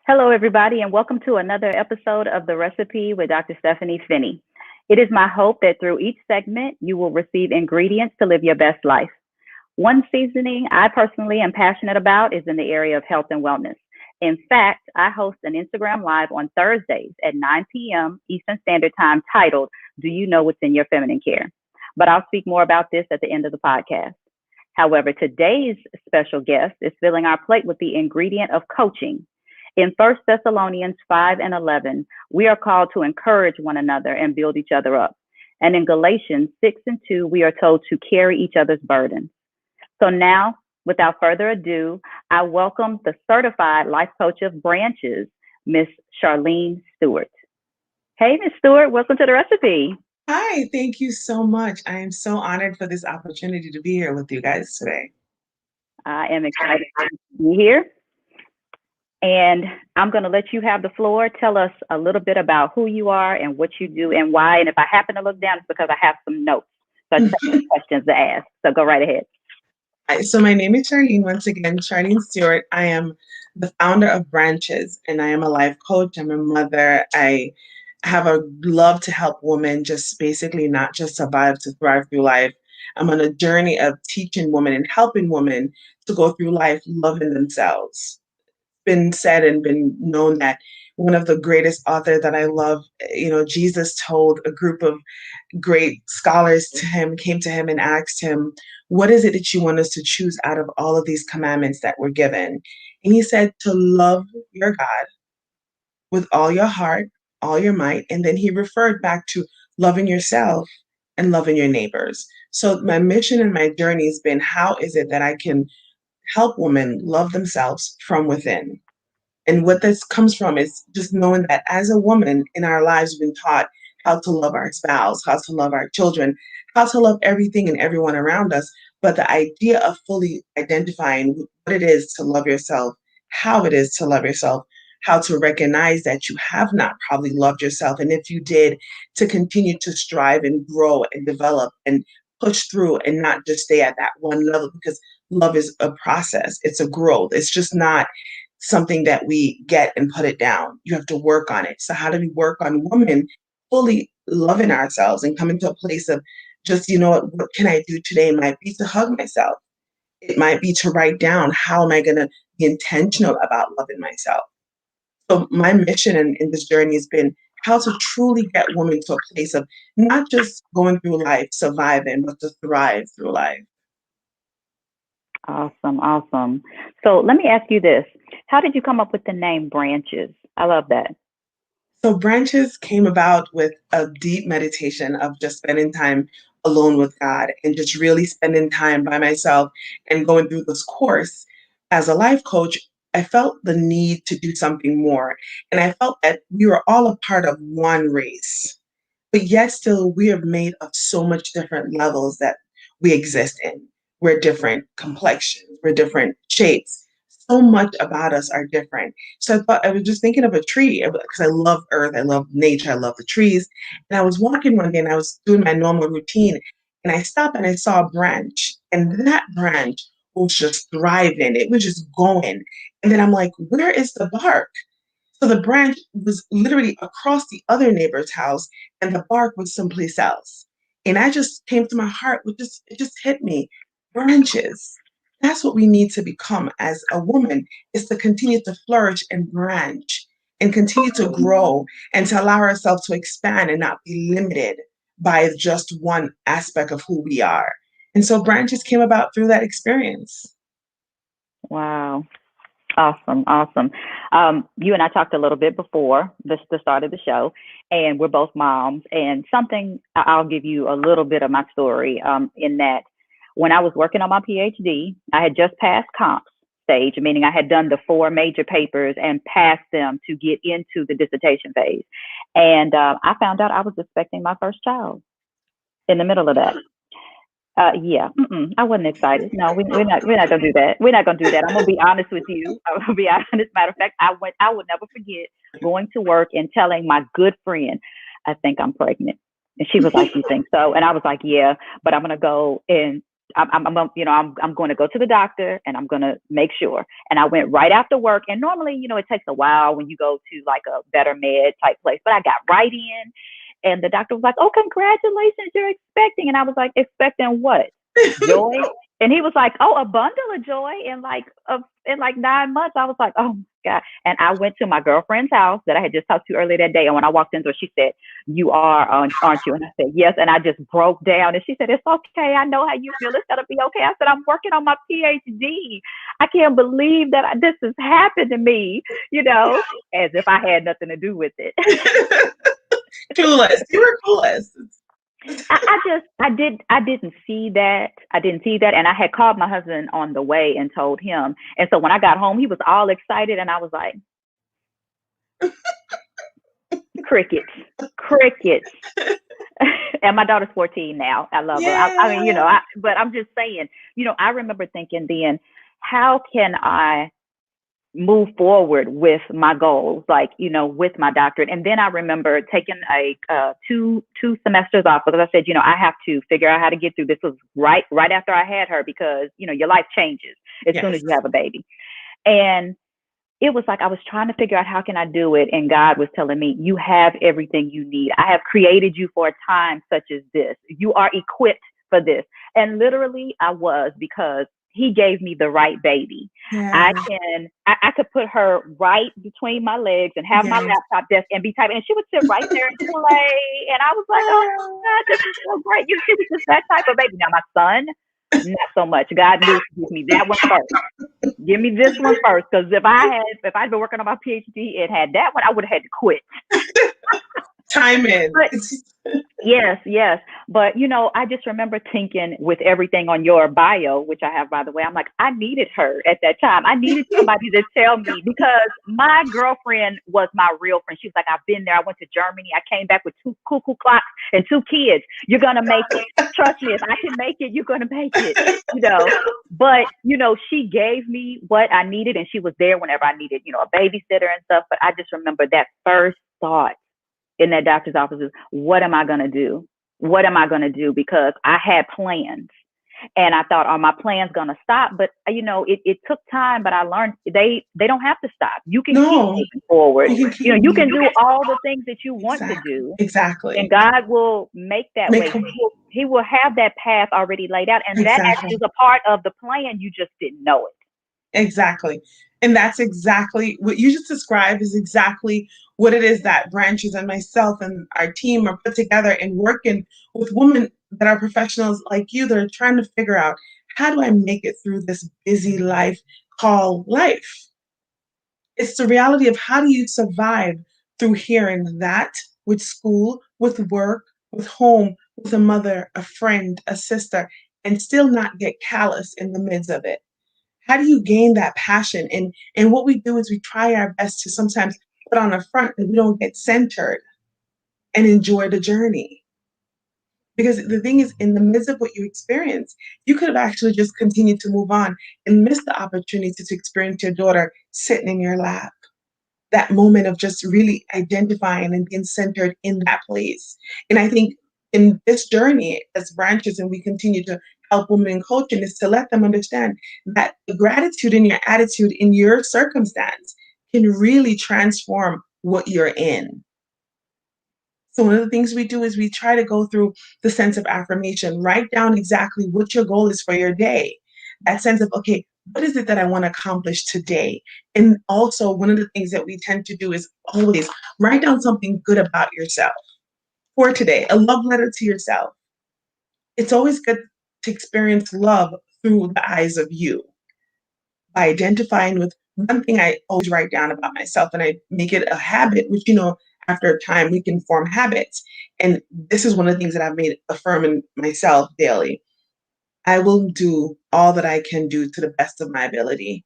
Hello, everybody, and welcome to another episode of The Recipe with Dr. Stephanie Finney. It is my hope that through each segment, you will receive ingredients to live your best life. One seasoning I personally am passionate about is in the area of health and wellness. In fact, I host an Instagram Live on Thursdays at 9 p.m. Eastern Standard Time titled, Do You Know What's in Your Feminine Care? But I'll speak more about this at the end of the podcast. However, today's special guest is filling our plate with the ingredient of coaching. In 1 Thessalonians 5 and 11, we are called to encourage one another and build each other up. And in Galatians 6 and 2, we are told to carry each other's burdens. So now, without further ado, I welcome the certified life coach of branches, Miss Charline Stewart. Hey, Miss Stewart, welcome to the recipe. Hi, thank you so much. I am so honored for this opportunity to be here with you guys today. I am excited to be here. And I'm going to let you have the floor. Tell us a little bit about who you are and what you do and why. And if I happen to look down, it's because I have some notes. So I just have some questions to ask. So go right ahead. So my name is Charline, once again, Charlines Stewart. I am the founder of Branches, and I am a life coach. I'm a mother. I have a love to help women just basically not just survive, to thrive through life. I'm on a journey of teaching women and helping women to go through life loving themselves. Been said and been known that one of the greatest author that I love, Jesus told a group of great scholars to him, came to him and asked him, what is it that you want us to choose out of all of these commandments that were given? And he said to love your God with all your heart, all your might. And then he referred back to loving yourself and loving your neighbors. So my mission and my journey has been, how is it that I can help women love themselves from within? And what this comes from is just knowing that as a woman in our lives, we've been taught how to love our spouse, how to love our children, how to love everything and everyone around us. But the idea of fully identifying what it is to love yourself, how it is to love yourself, how to recognize that you have not probably loved yourself. And if you did, to continue to strive and grow and develop and push through and not just stay at that one level, because love is a process, it's a growth. It's just not something that we get and put it down. You have to work on it. So how do we work on women fully loving ourselves and coming to a place of just, what can I do today? It might be to hug myself. It might be to write down, how am I going to be intentional about loving myself? So my mission in this journey has been how to truly get women to a place of not just going through life, surviving, but to thrive through life. Awesome. Awesome. So let me ask you this. How did you come up with the name Branches? I love that. So Branches came about with a deep meditation of just spending time alone with God and just really spending time by myself and going through this course. As a life coach, I felt the need to do something more. And I felt that we were all a part of one race, but yet still we are made of so much different levels that we exist in. We're different complexions, we're different shapes. So much about us are different. So I thought, I was just thinking of a tree because I love earth, I love nature, I love the trees. And I was walking one day and I was doing my normal routine and I stopped and I saw a branch, and that branch was just thriving. It was just going. And then I'm like, where is the bark? So the branch was literally across the other neighbor's house, and the bark was someplace else. And I just came to my heart, it just hit me. Branches. That's what we need to become as a woman, is to continue to flourish and branch and continue to grow and to allow ourselves to expand and not be limited by just one aspect of who we are. And so branches came about through that experience. Wow. Awesome. Awesome. You and I talked a little bit before the start of the show, and we're both moms. And something I'll give you a little bit of my story in that when I was working on my PhD, I had just passed comps stage, meaning I had done the four major papers and passed them to get into the dissertation phase. And I found out I was expecting my first child in the middle of that. Yeah, I wasn't excited. No, we're not gonna do that. We're not gonna do that. I'm gonna be honest with you. I'm gonna be honest. Matter of fact, I would never forget going to work and telling my good friend, I think I'm pregnant. And she was like, you think so? And I was like, yeah, but I'm gonna go and I'm going to go to the doctor and I'm going to make sure. And I went right after work. And normally, it takes a while when you go to like a better med type place, but I got right in and the doctor was like, "Oh, congratulations, you're expecting." And I was like, "Expecting what? Joy?" And he was like, "Oh, a bundle of joy in like 9 months." I was like, "Oh my God." And I went to my girlfriend's house that I had just talked to earlier that day. And when I walked into her, she said, "You are, aren't you?" And I said, "Yes." And I just broke down. And she said, "It's okay. I know how you feel. It's going to be okay." I said, "I'm working on my PhD. I can't believe that this has happened to me, as if I had nothing to do with it." Clueless. You were clueless. I didn't see that. I didn't see that. And I had called my husband on the way and told him. And so when I got home, he was all excited. And I was like, crickets, crickets. And my daughter's 14 now. I love her. I mean, Yeah. but I'm just saying, I remember thinking then, how can I move forward with my goals, like, with my doctorate? And then I remember taking a two semesters off because I said, I have to figure out how to get through. This was right after I had her because, your life changes as soon as Yes. you have a baby. And it was like I was trying to figure out how can I do it, and God was telling me, "You have everything you need. I have created you for a time such as this. You are equipped for this." And literally I was, because he gave me the right baby. Yeah. I could put her right between my legs and have my Yes. laptop desk and be typing, and she would sit right there and play. And I was like, "Oh my God, this is so great." She was just that type of baby. Now my son, not so much. God knew to give me that one first. Give me this one first, because if I'd been working on my PhD and had that one, I would have had to quit. Time in. But yes, yes. But, I just remember thinking, with everything on your bio, which I have, by the way, I'm like, I needed her at that time. I needed somebody to tell me, because my girlfriend was my real friend. She was like, "I've been there. I went to Germany. I came back with 2 cuckoo clocks and 2 kids. You're going to make it. Trust me, if I can make it, you're going to make it. But, she gave me what I needed, and she was there whenever I needed, a babysitter and stuff. But I just remember that first thought in that doctor's office is, what am I going to do? What am I going to do? Because I had plans, and I thought, are my plans going to stop? But, it took time, but I learned they don't have to stop. You can keep No. moving forward. You can keep You can do all the things that you want to Exactly. do, Exactly. and God will make that way. He will have that path already laid out. And that actually is a part of the plan. You just didn't know it. Exactly. And that's exactly what you just described, is exactly what it is that Branches and myself and our team are put together and working with women that are professionals like you that are trying to figure out, how do I make it through this busy life called life? It's the reality of, how do you survive through hearing that, with school, with work, with home, with a mother, a friend, a sister, and still not get callous in the midst of it? How do you gain that passion? And what we do is we try our best to sometimes put on a front, and we don't get centered and enjoy the journey. Because the thing is, in the midst of what you experience, you could have actually just continued to move on and missed the opportunity to experience your daughter sitting in your lap. That moment of just really identifying and being centered in that place. And I think in this journey as Branches, and we continue to help women in coaching, is to let them understand that the gratitude in your attitude in your circumstance can really transform what you're in. So one of the things we do is we try to go through the sense of affirmation, write down exactly what your goal is for your day. That sense of, okay, what is it that I want to accomplish today? And also, one of the things that we tend to do is always write down something good about yourself for today, a love letter to yourself. It's always good to experience love through the eyes of you, by identifying with one thing I always write down about myself, and I make it a habit, which, after time we can form habits. And this is one of the things that I've made affirming myself daily. I will do all that I can do to the best of my ability.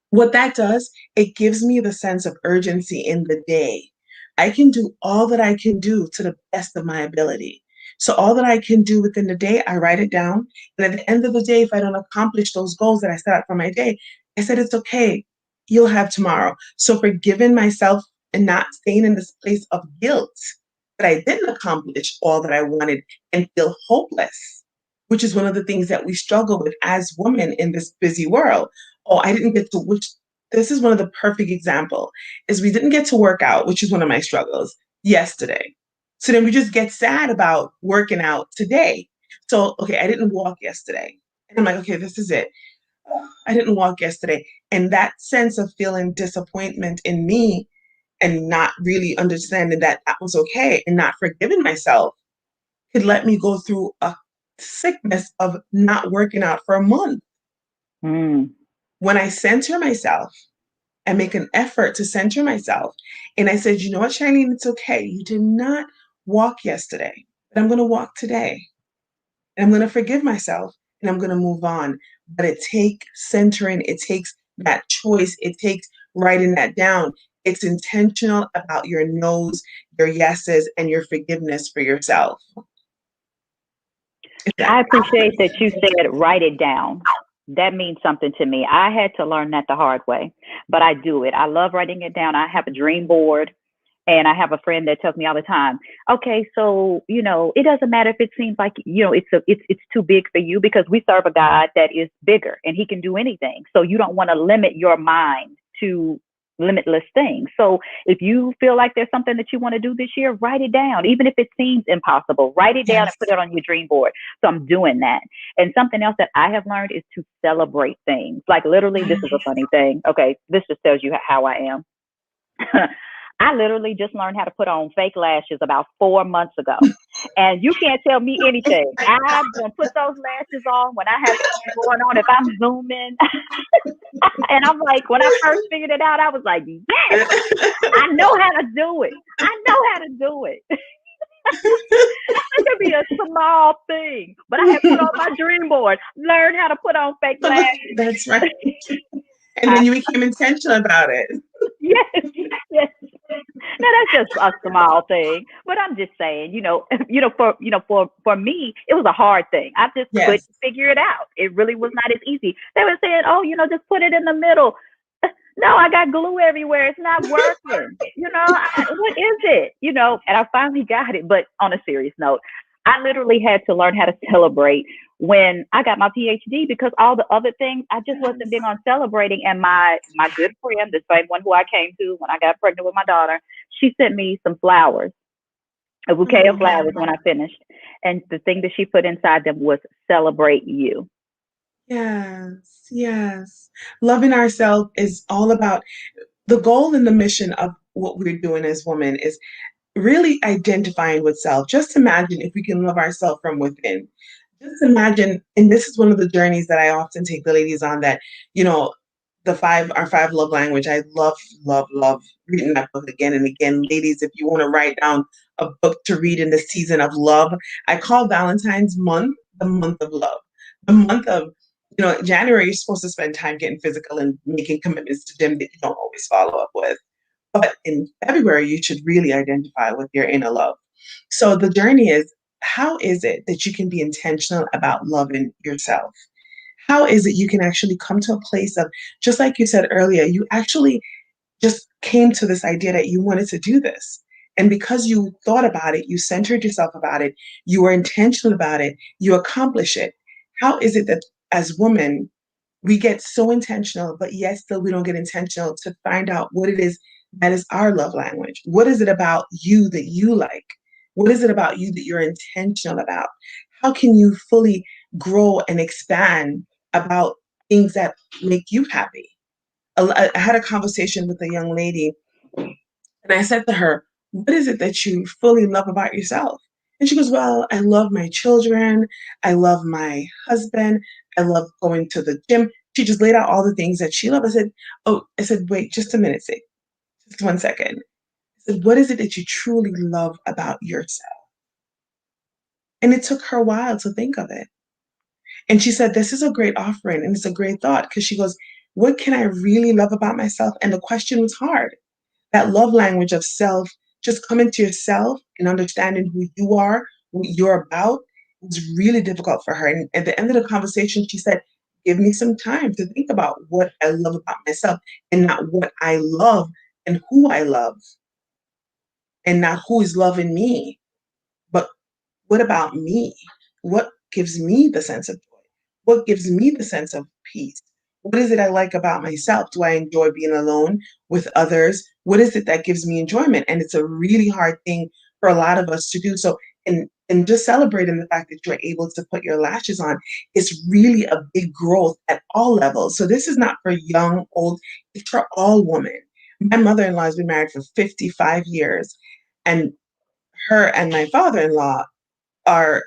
What that does, it gives me the sense of urgency in the day. I can do all that I can do to the best of my ability. So all that I can do within the day, I write it down. And at the end of the day, if I don't accomplish those goals that I set out for my day, I said, it's okay. You'll have tomorrow. So forgiving myself and not staying in this place of guilt that I didn't accomplish all that I wanted and feel hopeless. which is one of the things that we struggle with as women in this busy world. Oh, I didn't get to, which this is one of the perfect example, is we didn't get to work out, which is one of my struggles, yesterday. So then we just get sad about working out today. So, okay, I didn't walk yesterday. And I'm like, okay, this is it. I didn't walk yesterday. And that sense of feeling disappointment in me and not really understanding that that was okay and not forgiving myself could let me go through a sickness of not working out for a month. Mm. When I center myself and make an effort to center myself, and I said, you know what, Charlene, it's okay. You did not walk yesterday, but I'm going to walk today. And I'm going to forgive myself and I'm going to move on. But it takes centering, it takes that choice, it takes writing that down. It's intentional about your no's, your yeses, and your forgiveness for yourself. If that I appreciate that you said write it down. That means something to me. I had to learn that the hard way, but I do it. I love writing it down. I have a dream board. And I have a friend that tells me all the time, okay, so it doesn't matter if it seems like it's too big for you, because we serve a God that is bigger and He can do anything. So you don't want to limit your mind to limitless things. So if you feel like there's something that you want to do this year, write it down. Even if it seems impossible, write it down and yes. put it on your dream board. So I'm doing that. And something else that I have learned is to celebrate things. Like literally, this is a funny thing. Okay, this just tells you how I am. I literally just learned how to put on fake lashes about 4 months ago. And you can't tell me anything. I'm going to put those lashes on when I have something going on. If I'm zooming, and I'm like, when I first figured it out, I was like, yes, I know how to do it. I know how to do it. It could be a small thing, but I had put on my dream board, learn how to put on fake lashes. That's right. And I, then you became intentional about it. yes, yes. Now that's just a small thing, but I'm just saying, for me, it was a hard thing. I just couldn't Yes. figure it out. It really was not as easy. They were saying, "Oh, just put it in the middle." No, I got glue everywhere. It's not working. What is it? And I finally got it. But on a serious note, I literally had to learn how to celebrate when I got my PhD, because all the other things I just wasn't big Yes. on celebrating. And my good friend, the same one who I came to when I got pregnant with my daughter, she sent me some flowers, a bouquet of flowers when I Oh, finished. And the thing that she put inside them was celebrate you. yes. Yes. Loving ourselves is all about the goal and the mission of what we're doing as women is really identifying with self. Just imagine if we can love ourselves from within. Just imagine, and this is one of the journeys that I often take the ladies on, that, you know, our five love language. I love, love, love reading that book again and again. Ladies, if you want to write down a book to read in the season of love, I call Valentine's month the month of love. The month of, January, you're supposed to spend time getting physical and making commitments to them that you don't always follow up with. But in February, you should really identify with your inner love. So the journey is, how is it that you can be intentional about loving yourself? How is it you can actually come to a place of, just like you said earlier, you actually just came to this idea that you wanted to do this. And because you thought about it, you centered yourself about it, you were intentional about it, you accomplish it. How is it that as women, we get so intentional, but yet still we don't get intentional to find out what it is that is our love language? What is it about you that you like? What is it about you that you're intentional about? How can you fully grow and expand about things that make you happy? I had a conversation with a young lady, and I said to her, what is it that you fully love about yourself? And she goes, well, I love my children. I love my husband. I love going to the gym. She just laid out all the things that she loved. I said, wait, just a minute, Sig. Just 1 second. I said, what is it that you truly love about yourself? And it took her a while to think of it. And she said, this is a great offering and it's a great thought, because she goes, what can I really love about myself? And the question was hard. That love language of self, just coming to yourself and understanding who you are, what you're about, was really difficult for her. And at the end of the conversation, she said, give me some time to think about what I love about myself, and not what I love and who I love, and not who is loving me, but what about me? What gives me the sense of joy? What gives me the sense of peace? What is it I like about myself? Do I enjoy being alone with others? What is it that gives me enjoyment? And it's a really hard thing for a lot of us to do. So, and just celebrating the fact that you're able to put your lashes on is really a big growth at all levels. So this is not for young, old, it's for all women. My mother-in-law has been married for 55 years, and her and my father-in-law are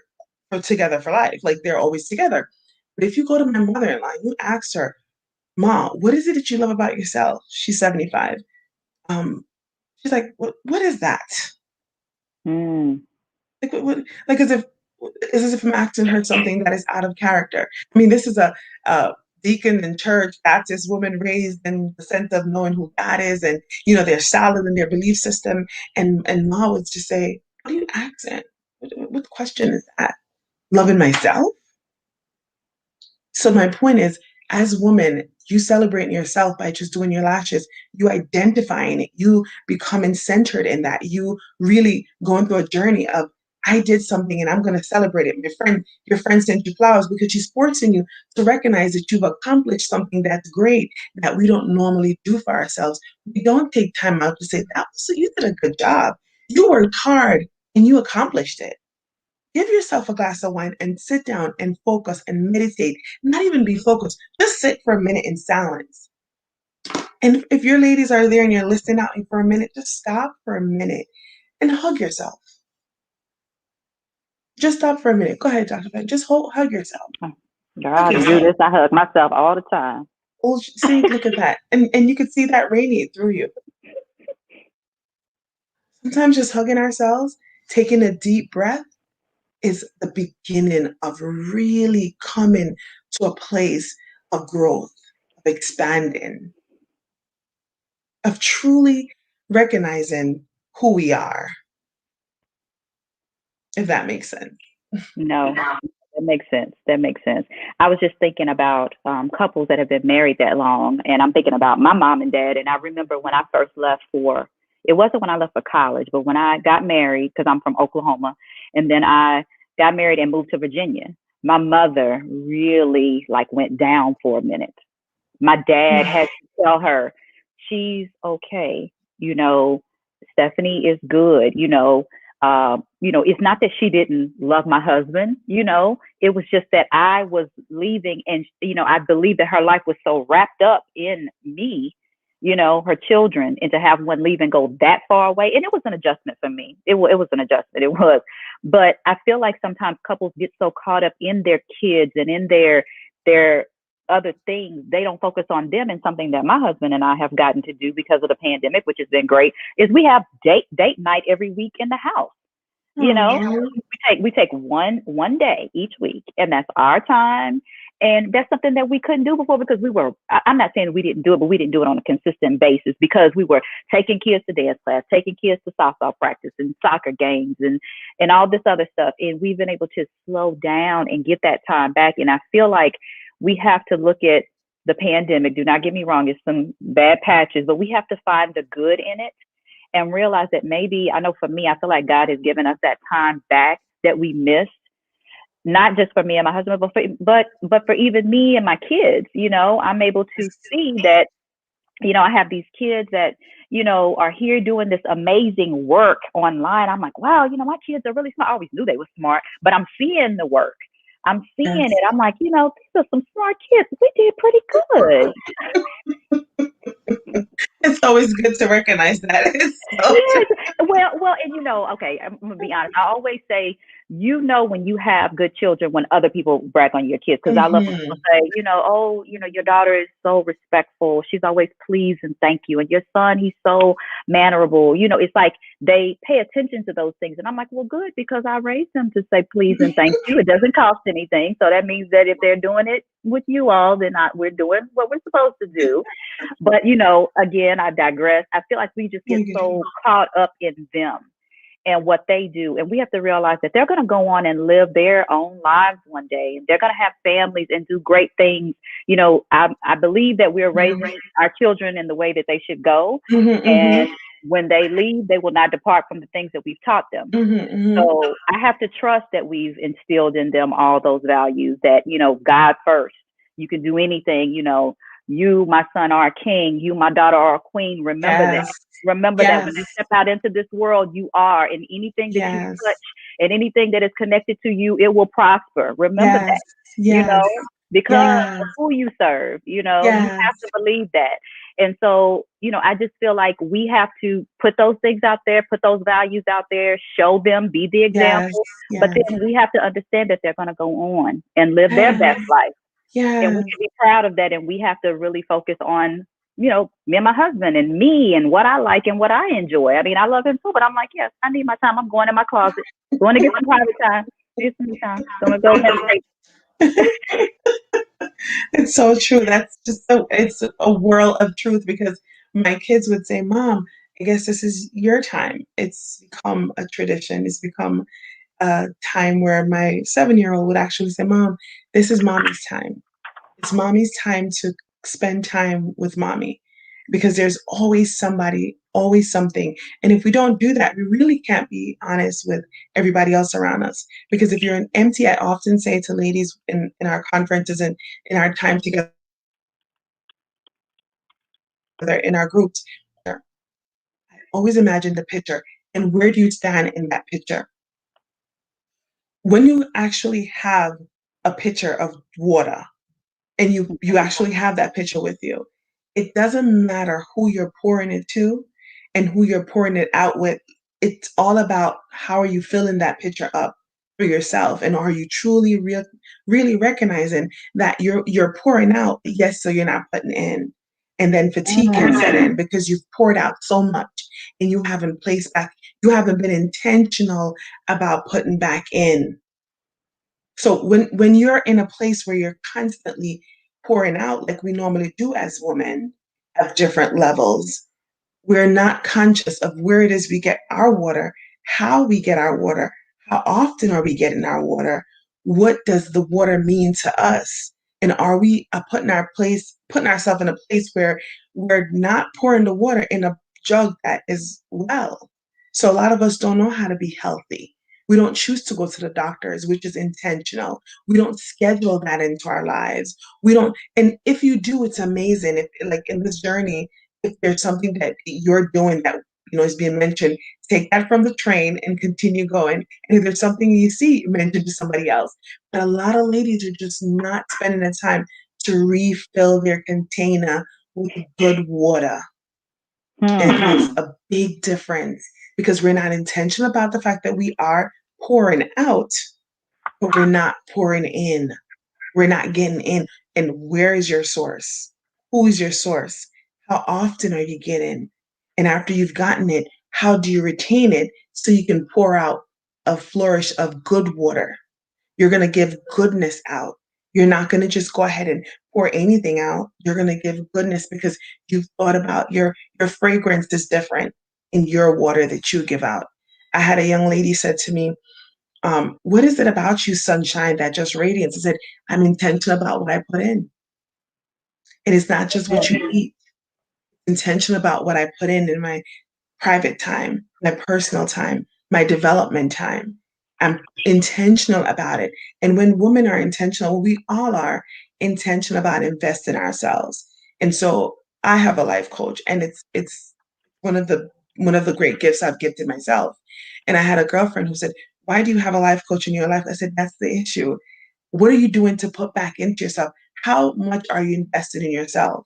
together for life. Like they're always together. But if you go to my mother-in-law and you ask her, Mom, what is it that you love about yourself? She's 75. Um, she's like, what is that? Mm. Like, like as if I'm asking her something that is out of character. I mean, this is a deacon in church, Baptist woman raised in the sense of knowing who God is, and they're solid in their belief system. And Ma would just say, "What are you asking? What question is that? Loving myself?" So my point is, as women, you celebrating yourself by just doing your lashes, you identifying it, you becoming centered in that, you really going through a journey of, I did something and I'm going to celebrate it. Your friend sent you flowers because she's forcing you to recognize that you've accomplished something that's great that we don't normally do for ourselves. We don't take time out to say, you did a good job. You worked hard and you accomplished it. Give yourself a glass of wine and sit down and focus and meditate. Not even be focused. Just sit for a minute in silence. And if your ladies are there and you're listening out for a minute, just stop for a minute and hug yourself. Just stop for a minute. Go ahead, Dr. Just hug yourself. Girl, I do this. I hug myself all the time. Oh, see, look at that. And you can see that radiate through you. Sometimes just hugging ourselves, taking a deep breath, is the beginning of really coming to a place of growth, of expanding, of truly recognizing who we are, if that makes sense. No, that makes sense. That makes sense. I was just thinking about couples that have been married that long, and I'm thinking about my mom and dad. And I remember when I first left it wasn't when I left for college, but when I got married, because I'm from Oklahoma, and then I got married and moved to Virginia. My mother really like went down for a minute. My dad had to tell her, she's okay. You know, Stephanie is good. It's not that she didn't love my husband. It was just that I was leaving, and I believe that her life was so wrapped up in me, her children, and to have one leave and go that far away, and it was an adjustment for me. It was an adjustment. It was, but I feel like sometimes couples get so caught up in their kids and in their other things, they don't focus on them. And something that my husband and I have gotten to do because of the pandemic, which has been great, is we have date night every week in the house. We take one day each week, and that's our time. And that's something that we couldn't do before because I'm not saying we didn't do it, but we didn't do it on a consistent basis because we were taking kids to dance class, taking kids to softball practice and soccer games and all this other stuff. And we've been able to slow down and get that time back. And I feel like we have to look at the pandemic. Do not get me wrong. It's some bad patches, but we have to find the good in it and realize that maybe, I know for me, I feel like God has given us that time back that we missed. Not just for me and my husband, but for even me and my kids. I'm able to see that, I have these kids that, are here doing this amazing work online. I'm like, wow, my kids are really smart. I always knew they were smart, but I'm seeing the work. I'm seeing it. I'm like, these are some smart kids. We did pretty good. It's always good to recognize that. Yes. Well, and okay, I'm gonna be honest. I always say, when you have good children when other people brag on your kids, because I love when people say, your daughter is so respectful. She's always please and thank you, and your son, he's so mannerable. It's like they pay attention to those things, and I'm like, well, good, because I raised them to say please and thank you. It doesn't cost anything, so that means that if they're doing it with you all, then we're doing what we're supposed to do. But again, I digress. I feel like we just get so caught up in them and what they do. And we have to realize that they're going to go on and live their own lives one day. They're going to have families and do great things. I believe that we're raising our children in the way that they should go. And when they leave, they will not depart from the things that we've taught them. Mm-hmm. So I have to trust that we've instilled in them all those values that, God first. You can do anything, you, my son, are a king. You, my daughter, are a queen. Remember that. Yes. Remember that Yes. when you step out into this world, you are, and anything that you Yes. touch and anything that is connected to you, it will prosper. Remember Yes. that, Yes. because Yes. of who you serve, you Yes. have to believe that. And so, I just feel like we have to put those things out there, put those values out there, show them, be the Yes. example. But Yes. then we have to understand that they're going to go on and live their best Yes. life. And we Yes. can be proud of that. And we have to really focus on, me and my husband and me and what I like and what I enjoy. I mean, I love him too, but I'm like, yes, I need my time. I'm going in my closet, going to get some private time, get some time. Going to go meditate. It's so true. That's just so, it's a whirl of truth because my kids would say, Mom, I guess this is your time. It's become a tradition. It's become a time where my 7-year-old would actually say, Mom, this is mommy's time. It's mommy's time to spend time with mommy because there's always somebody, always something. And if we don't do that, we really can't be honest with everybody else around us. Because if you're an empty, I often say to ladies in our conferences and in our time together, in our groups, I always imagine the picture and where do you stand in that picture? When you actually have a pitcher of water and you actually have that pitcher with you, it doesn't matter who you're pouring it to and who you're pouring it out with. It's all about how are you filling that pitcher up for yourself, and are you truly really recognizing that you're pouring out, yes, so you're not putting in. And then fatigue can set in because you've poured out so much and you haven't placed back, you haven't been intentional about putting back in. So when you're in a place where you're constantly pouring out like we normally do as women at different levels, we're not conscious of where it is we get our water, how we get our water, how often are we getting our water, what does the water mean to us, and are we putting ourselves in a place where we're not pouring the water in a jug that is well. So a lot of us don't know how to be healthy. We don't choose to go to the doctors, which is intentional. We don't schedule that into our lives. We don't, and if you do, it's amazing. If like in this journey, if there's something that you're doing that is being mentioned, take that from the train and continue going. And if there's something you see mentioned to somebody else, but a lot of ladies are just not spending the time to refill their container with good water. And it makes a big difference because we're not intentional about the fact that we are pouring out, but we're not pouring in. We're not getting in. And where is your source? Who is your source? How often are you getting? And after you've gotten it, how do you retain it so you can pour out a flourish of good water? You're going to give goodness out. You're not going to just go ahead and pour anything out. You're going to give goodness because you've thought about your fragrance is different in your water that you give out. I had a young lady said to me, what is it about you, sunshine, that just radiance? I said, I'm intentional about what I put in. And it's not just what you eat. Intentional about what I put in my private time, my personal time, my development time. I'm intentional about it. And when women are intentional, we all are intentional about investing in ourselves. And so I have a life coach, and it's one of the great gifts I've gifted myself. And I had a girlfriend who said, "Why do you have a life coach in your life?" I said, "That's the issue. What are you doing to put back into yourself? How much are you invested in yourself?"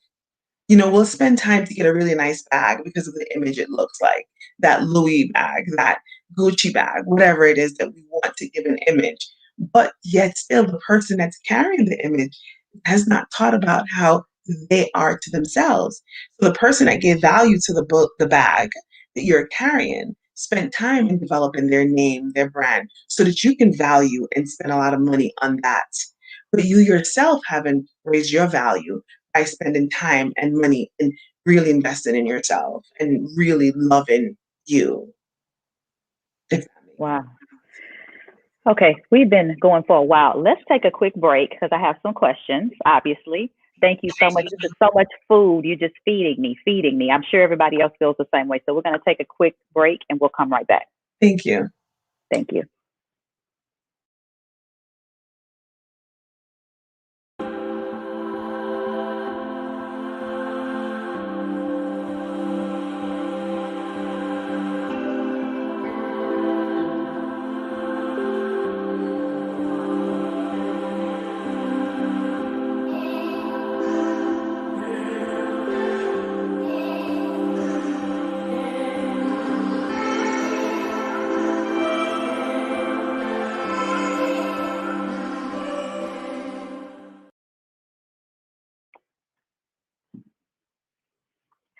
We'll spend time to get a really nice bag because of the image it looks like, that Louis bag, that Gucci bag, whatever it is that we want to give an image. But yet still the person that's carrying the image has not thought about how they are to themselves. So the person that gave value to the bag that you're carrying spent time in developing their name, their brand, so that you can value and spend a lot of money on that. But you yourself haven't raised your value by spending time and money and really investing in yourself and really loving you. If that makes Wow. Okay, we've been going for a while. Let's take a quick break because I have some questions, obviously. Thank you so much. This is so much food. You're just feeding me, feeding me. I'm sure everybody else feels the same way. So we're going to take a quick break and we'll come right back. Thank you. Thank you.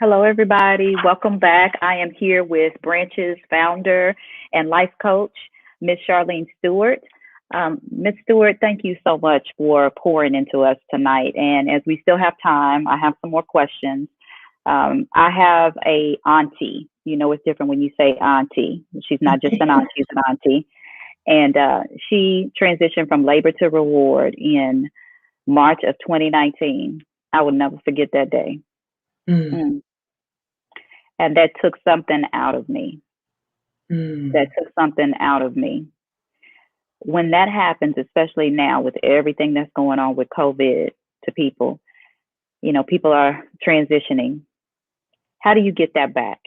Hello, everybody. Welcome back. I am here with Branches founder and life coach, Miss Charline Stewart. Miss Stewart, thank you so much for pouring into us tonight. And as we still have time, I have some more questions. I have a auntie. You know, it's different when you say auntie. She's not just an auntie; she's an auntie. And she transitioned from labor to reward in March of 2019. I will never forget that day. Mm, Mm. And that took something out of me. That mm, took something out of me. When that happens, especially now with everything that's going on with COVID to people, you know, people are transitioning. How do you get that back?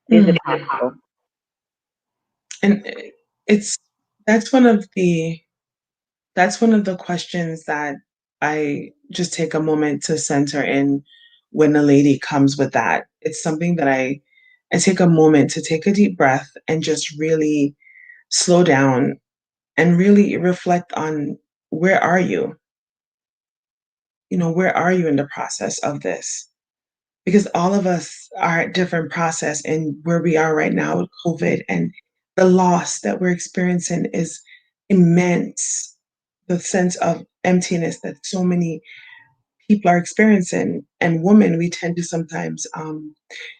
Is mm. it possible? And it's that's one of the that's one of the questions that I just take a moment to center in when a lady comes with that. It's something that I take a moment to take a deep breath and just really slow down and really reflect on where are you? You know, where are you in the process of this? Because all of us are at different process and where we are right now with COVID and the loss that we're experiencing is immense. The sense of emptiness that so many people are experiencing. And women, we tend to sometimes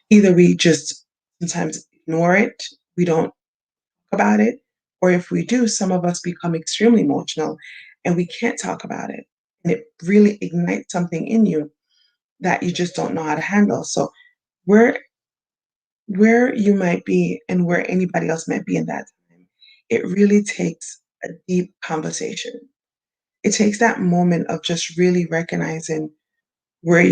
either we just sometimes ignore it, we don't talk about it, or if we do, some of us become extremely emotional and we can't talk about it. And it really ignites something in you that you just don't know how to handle. So where where you might be and where anybody else might be in that time, it really takes a deep conversation. It takes that moment of just really recognizing where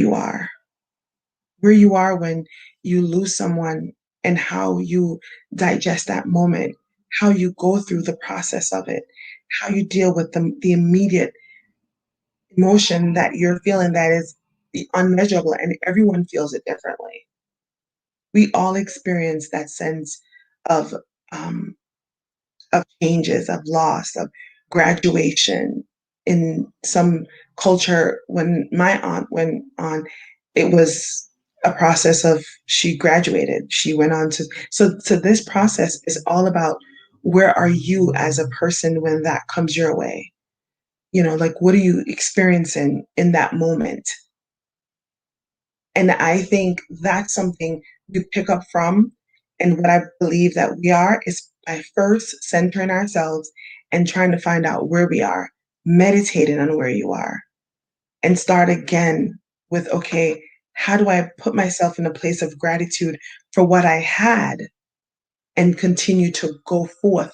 where you are when you lose someone and how you digest that moment, how you go through the process of it, how you deal with the immediate emotion that you're feeling that is unmeasurable and everyone feels it differently. We all experience that sense of um, of changes, of loss, of graduation. In some culture, when my aunt went on, it was a process of she graduated. She went on to so this process is all about where are you as a person when that comes your way? You know, like what are you experiencing in that moment? And I think that's something we pick up from. And what I believe that we are is by first centering ourselves and trying to find out where we are, meditating on where you are, and start again with, okay, how do I put myself in a place of gratitude for what I had and continue to go forth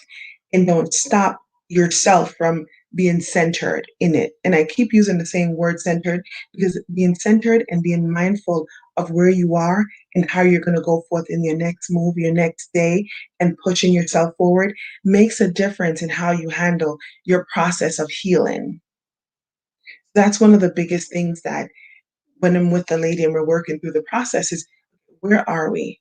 and don't stop yourself from being centered in it. And I keep using the same word centered because being centered and being mindful of where you are and how you're going to go forth in your next move, your next day, and pushing yourself forward makes a difference in how you handle your process of healing. That's one of the biggest things that when I'm with the lady and we're working through the process is where are we?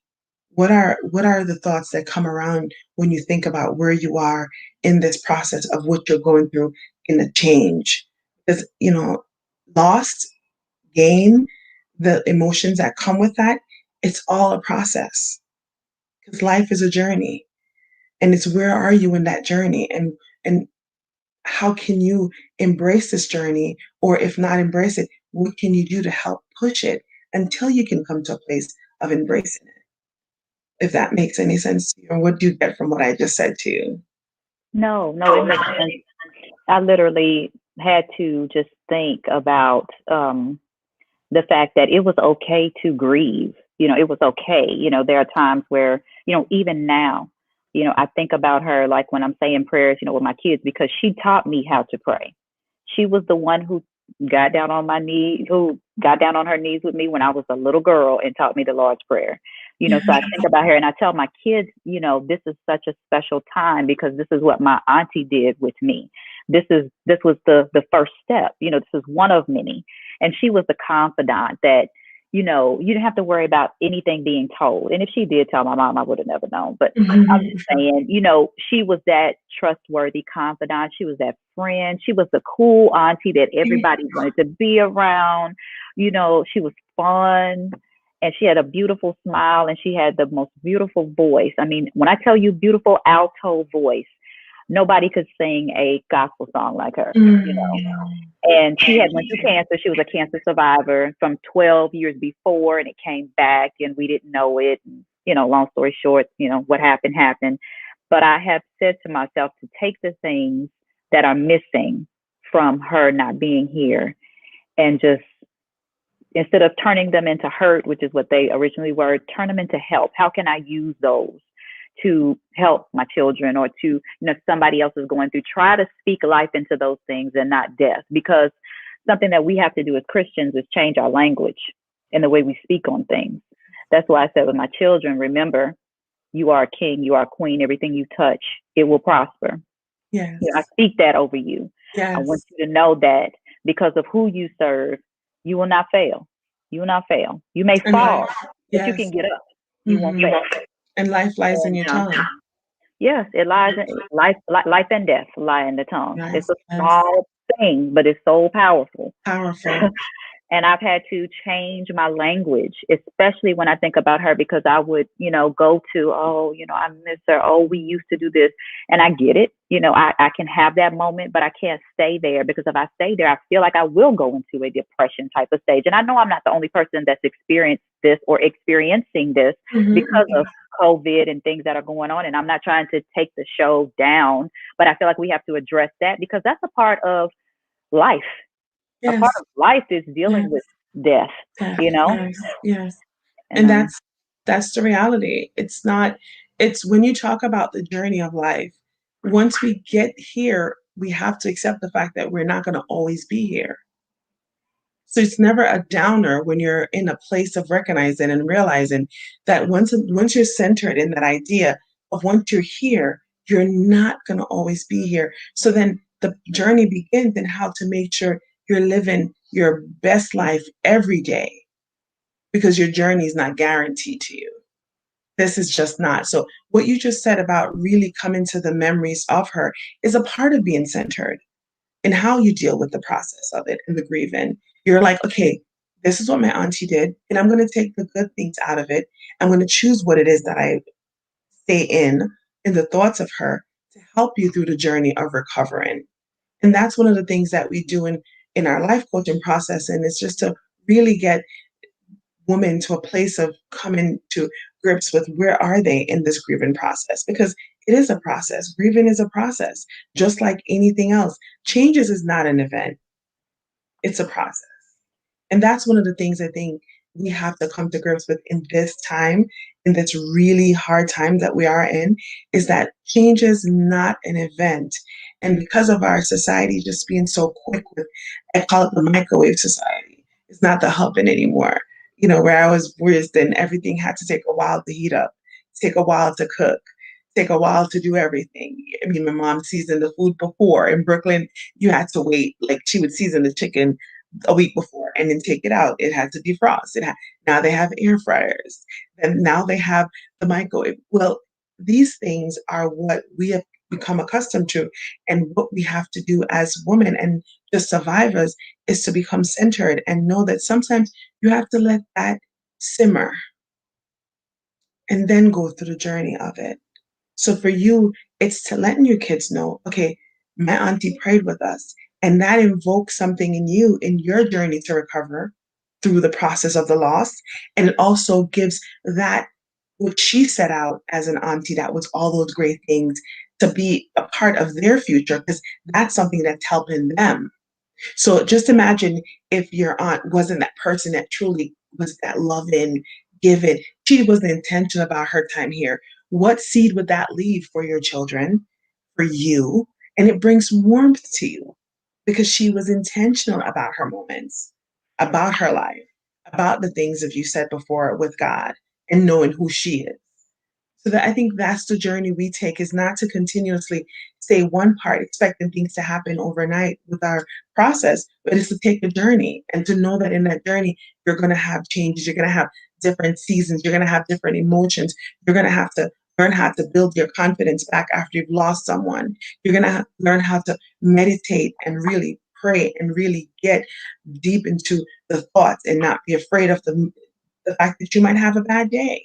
What are the thoughts that come around when you think about where you are in this process of what you're going through in the change? Because loss, gain, the emotions that come with that, it's all a process. Because life is a journey, and it's where are you in that journey, and how can you embrace this journey, or if not embrace it, what can you do to help push it until you can come to a place of embracing it? If that makes any sense to you, or what do you get from what I just said to you? No, no, it makes sense. I literally had to just think about the fact that it was okay to grieve. It was okay. There are times where, even now, I think about her like when I'm saying prayers, with my kids, because she taught me how to pray. She was the one who got down on her knees with me when I was a little girl and taught me the Lord's Prayer. So I think about her and I tell my kids, this is such a special time because this is what my auntie did with me. This was the first step. This is one of many. And she was the confidant that, you didn't have to worry about anything being told. And if she did tell my mom, I would have never known. But I'm just saying, she was that trustworthy confidant. She was that friend. She was the cool auntie that everybody wanted to be around. She was fun and she had a beautiful smile and she had the most beautiful voice. I mean, when I tell you beautiful alto voice, nobody could sing a gospel song like her. And she had went through cancer. She was a cancer survivor from 12 years before, and it came back, and we didn't know it. And, long story short, what happened happened. But I have said to myself to take the things that are missing from her not being here, and just instead of turning them into hurt, which is what they originally were, turn them into help. How can I use those to help my children, or to, if somebody else is going through, try to speak life into those things and not death. Because something that we have to do as Christians is change our language and the way we speak on things. That's why I said with my children, remember, you are a king, you are a queen, everything you touch, it will prosper. Yes. I speak that over you. Yes. I want you to know that because of who you serve, you will not fail. You will not fail. You may fall, but you can get up. You won't fail. And life lies in your tongue. Yes, it lies in life and death lie in the tongue. Yes, It's a yes. small thing, but it's so powerful. Powerful. And I've had to change my language, especially when I think about her, because I would, go to, I miss her. Oh, we used to do this. And I get it. I can have that moment, but I can't stay there, because if I stay there, I feel like I will go into a depression type of stage. And I know I'm not the only person that's experienced this or experiencing this because of COVID and things that are going on. And I'm not trying to take the show down, but I feel like we have to address that because that's a part of life. Yes. A part of life is dealing with death, Yes. And that's the reality. It's when you talk about the journey of life, once we get here, we have to accept the fact that we're not going to always be here. So it's never a downer when you're in a place of recognizing and realizing that once you're centered in that idea of once you're here, you're not going to always be here. So then the journey begins in how to make sure you're living your best life every day, because your journey is not guaranteed to you. This is just not. So what you just said about really coming to the memories of her is a part of being centered in how you deal with the process of it and the grieving. You're like, okay, this is what my auntie did, and I'm going to take the good things out of it. I'm going to choose what it is that I stay in the thoughts of her to help you through the journey of recovering. And that's one of the things that we do in our life coaching process. And it's just to really get women to a place of coming to grips with where are they in this grieving process, because it is a process. Grieving is a process, just like anything else. Changes is not an event. It's a process. And that's one of the things I think we have to come to grips with in this time, in this really hard time that we are in, is that change is not an event. And because of our society just being so quick with, I call it the microwave society, it's not the hubbing anymore. Where I was raised, then everything had to take a while to heat up, take a while to cook, take a while to do everything. I mean, my mom seasoned the food before. In Brooklyn, you had to wait. Like, she would season the chicken a week before and then take it out. It had to defrost. Now they have air fryers, and now they have the microwave. Well, these things are what we have become accustomed to, and what we have to do as women and just survivors is to become centered and know that sometimes you have to let that simmer and then go through the journey of it. So for you, it's to letting your kids know, okay, my auntie prayed with us, and that invokes something in you in your journey to recover through the process of the loss. And it also gives that what she set out as an auntie, that was all those great things, to be a part of their future, because that's something that's helping them. So just imagine if your aunt wasn't that person that truly was that loving, giving. She wasn't intentional about her time here. What seed would that leave for your children, for you? And it brings warmth to you because she was intentional about her moments, about her life, about the things that you said before with God and knowing who she is. So that I think that's the journey we take is not to continuously say one part, expecting things to happen overnight with our process, but it's to take a journey and to know that in that journey, you're going to have changes. You're going to have different seasons. You're going to have different emotions. You're going to have to learn how to build your confidence back after you've lost someone. You're going to learn how to meditate and really pray and really get deep into the thoughts and not be afraid of the fact that you might have a bad day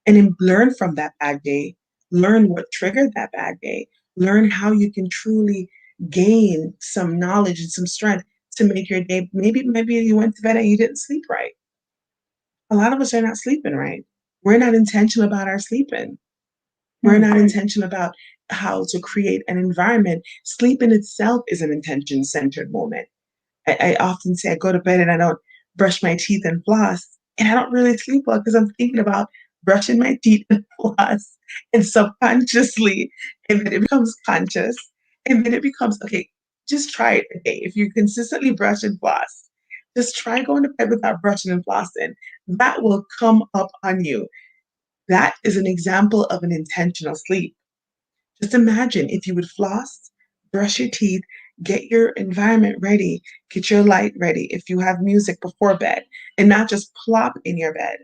and then learn from that bad day, learn what triggered that bad day, learn how you can truly gain some knowledge and some strength to make your day. Maybe you went to bed and you didn't sleep right. A lot of us are not sleeping right. We're not intentional about our sleeping. We're Hmm. not intentional about how to create an environment. Sleep in itself is an intention centered moment. I often say I go to bed and I don't brush my teeth and floss, and I don't really sleep well because I'm thinking about brushing my teeth and floss, and subconsciously, and then it becomes conscious, and then it becomes okay. Just try it a day. If you consistently brush and floss, just try going to bed without brushing and flossing. That will come up on you. That is an example of an intentional sleep. Just imagine if you would floss, brush your teeth, get your environment ready, get your light ready, if you have music before bed, and not just plop in your bed,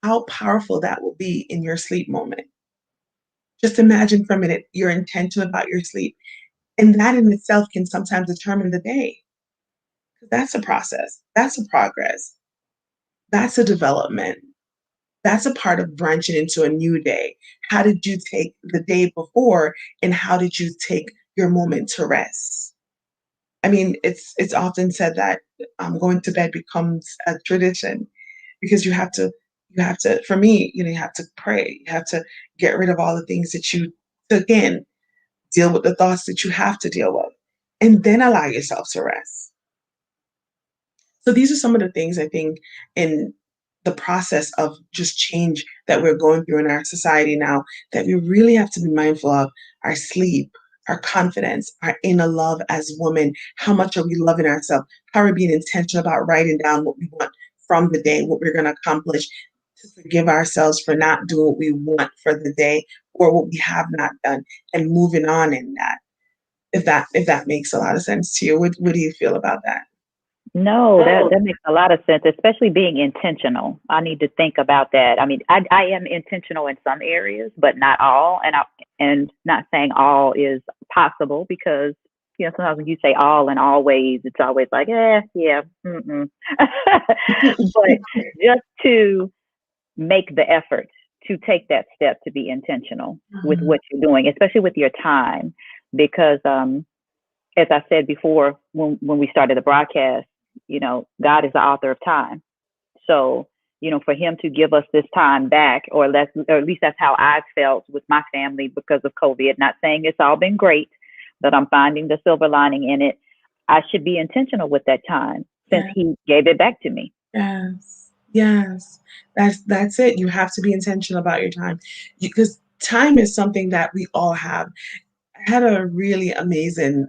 how powerful that will be in your sleep moment. Just imagine for a minute your intention about your sleep. And that in itself can sometimes determine the day. That's a process, that's a progress, that's a development. That's a part of branching into a new day. How did you take the day before and how did you take your moment to rest? I mean, it's often said that going to bed becomes a tradition because you have to for me, you have to pray. You have to get rid of all the things that you again deal with the thoughts that you have to deal with and then allow yourself to rest. So these are some of the things I think in the process of just change that we're going through in our society now that we really have to be mindful of our sleep, our confidence, our inner love as women. How much are we loving ourselves? How are we being intentional about writing down what we want from the day, what we're going to accomplish, to forgive ourselves for not doing what we want for the day or what we have not done and moving on in that. If that makes a lot of sense to you, what do you feel about that? No, that makes a lot of sense, especially being intentional. I need to think about that. I mean, I am intentional in some areas, but not all. And not saying all is possible because sometimes when you say all and always, it's always like, yeah, mm-mm. But just to make the effort to take that step to be intentional with Mhm. what you're doing, especially with your time, because as I said before, when we started the broadcast, God is the author of time. So, for him to give us this time back, or at least that's how I've felt with my family because of COVID. Not saying it's all been great, but I'm finding the silver lining in it. I should be intentional with that time since Yeah. he gave it back to me. Yes. Yes. That's it. You have to be intentional about your time. Because time is something that we all have. I had a really amazing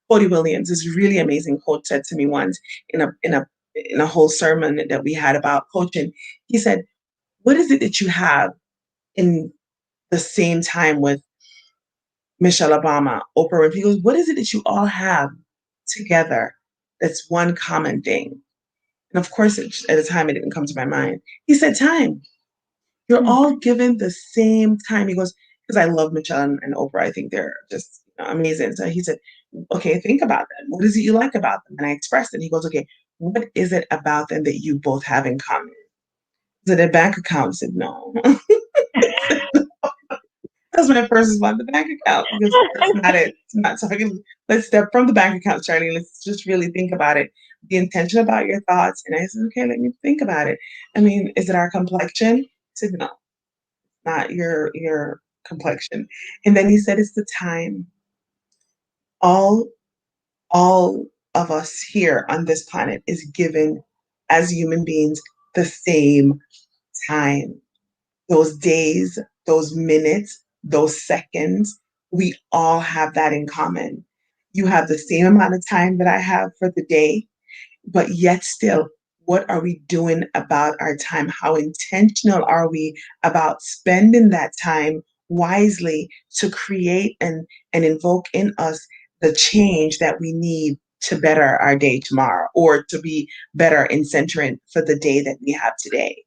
Cody Williams, this really amazing coach said to me once in a whole sermon that we had about coaching. He said, what is it that you have in the same time with Michelle Obama, Oprah Winfrey? He goes, what is it that you all have together that's one common thing? And of course, at the time, it didn't come to my mind. He said, time. You're Hmm. all given the same time. He goes, because I love Michelle and Oprah. I think they're just amazing. So he said, okay, think about them. What is it you like about them? And I expressed it. He goes, okay, what is it about them that you both have in common? Is it their bank account? I said, no. That's my first response, the bank account, because that's not it. It's not talking. Let's step from the bank account, Charlie. Let's just really think about it. Be intentional about your thoughts. And I said, okay, let me think about it. I mean, is it our complexion? He said, no, not your complexion. And then he said, it's the time. All All of us here on this planet is given as human beings the same time. Those days, those minutes, those seconds, we all have that in common. You have the same amount of time that I have for the day, but yet still, what are we doing about our time? How intentional are we about spending that time wisely to create and invoke in us the change that we need to better our day tomorrow or to be better in centering for the day that we have today?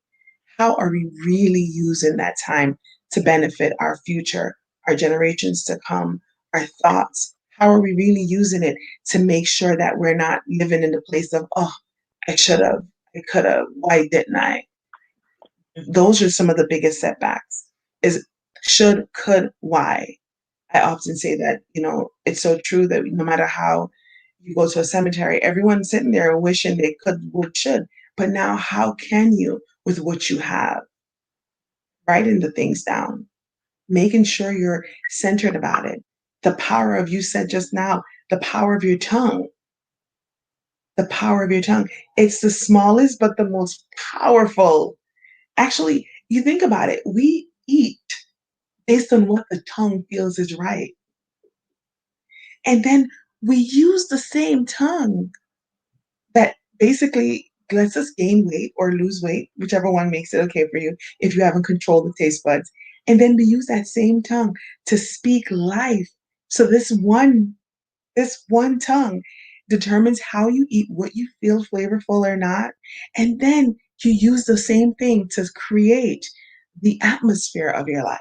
How are we really using that time to benefit our future, our generations to come, our thoughts? How are we really using it to make sure that we're not living in the place of, oh, I should have, I could have, why didn't I? Those are some of the biggest setbacks is should, could, why. I often say that, it's so true that no matter how you go to a cemetery, everyone's sitting there wishing they could, would, should. But now, how can you with what you have? Writing the things down, making sure you're centered about it. The power of, you said just now, the power of your tongue, the power of your tongue. It's the smallest, but the most powerful. Actually, you think about it, we eat based on what the tongue feels is right. And then we use the same tongue that basically lets us gain weight or lose weight, whichever one makes it okay for you, if you haven't controlled the taste buds. And then we use that same tongue to speak life. So this one tongue determines how you eat, what you feel flavorful or not. And then you use the same thing to create the atmosphere of your life.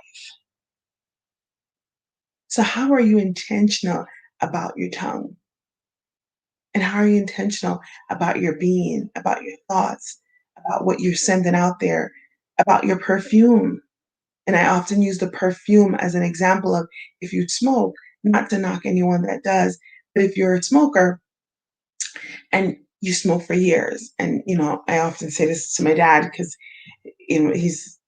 So how are you intentional about your tongue? And how are you intentional about your being, about your thoughts, about what you're sending out there, about your perfume? And I often use the perfume as an example of if you smoke, not to knock anyone that does, but if you're a smoker and you smoke for years, and I often say this to my dad because he's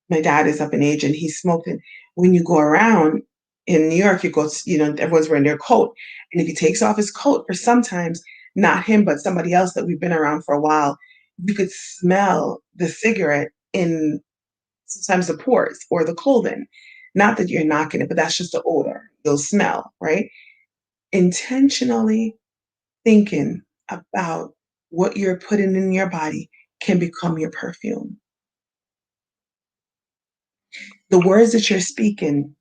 my dad is up in age and he smoked. And when you go around in New York, you go, everyone's wearing their coat. And if he takes off his coat, or sometimes not him, but somebody else that we've been around for a while, you could smell the cigarette in sometimes the pores or the clothing. Not that you're knocking it, but that's just the odor, you'll smell, right? Intentionally thinking about what you're putting in your body can become your perfume. The words that you're speaking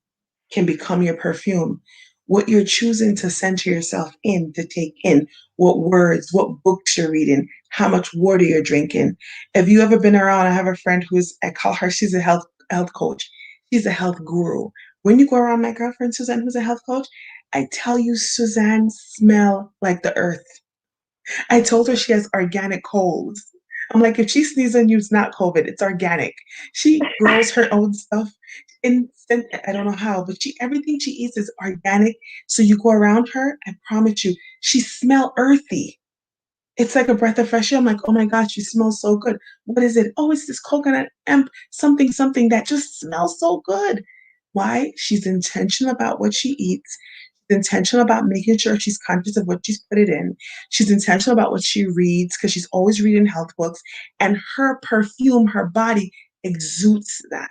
can become your perfume. What you're choosing to center yourself in, to take in, what words, what books you're reading, how much water you're drinking. Have you ever been around? I have a friend I call her, she's a health coach. She's a health guru. When you go around my girlfriend Suzanne, who's a health coach, I tell you, Suzanne smell like the earth. I told her she has organic colds. I'm like, if she sneezes on you, it's not COVID, it's organic. She grows her own stuff. I don't know how, but everything she eats is organic. So you go around her, I promise you, she smell earthy. It's like a breath of fresh air. I'm like, oh my gosh, you smell so good. What is it? Oh, it's this coconut amp, something, something that just smells so good. Why? She's intentional about what she eats. She's intentional about making sure she's conscious of what she's put it in. She's intentional about what she reads because she's always reading health books. And her perfume, her body exudes that.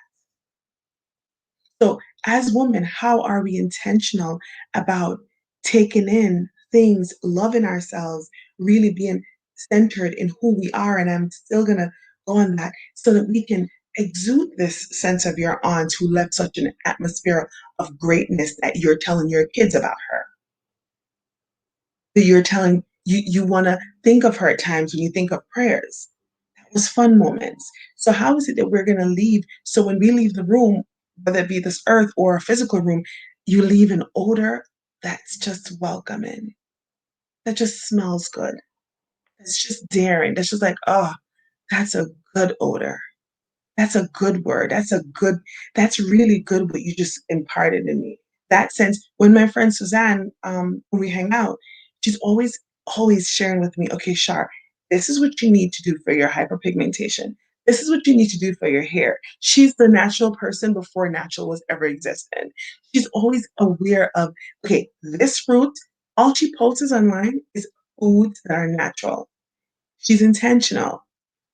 So, as women, how are we intentional about taking in things, loving ourselves, really being centered in who we are? And I'm still going to go on that so that we can exude this sense of your aunt who left such an atmosphere of greatness that you're telling your kids about her. That you're telling you want to think of her at times when you think of prayers. That was fun moments. So how is it that we're going to leave? So when we leave the room, whether it be this earth or a physical room, you leave an odor that's just welcoming, that just smells good. That's just daring. That's just like, oh, that's a good odor. That's a good word. That's really good what you just imparted in me. That sense, when my friend Suzanne, when we hang out, she's always sharing with me, okay, Shar, this is what you need to do for your hyperpigmentation. This is what you need to do for your hair. She's the natural person before natural was ever existed. She's always aware of, okay, this fruit All she posts online is foods that are natural. She's intentional.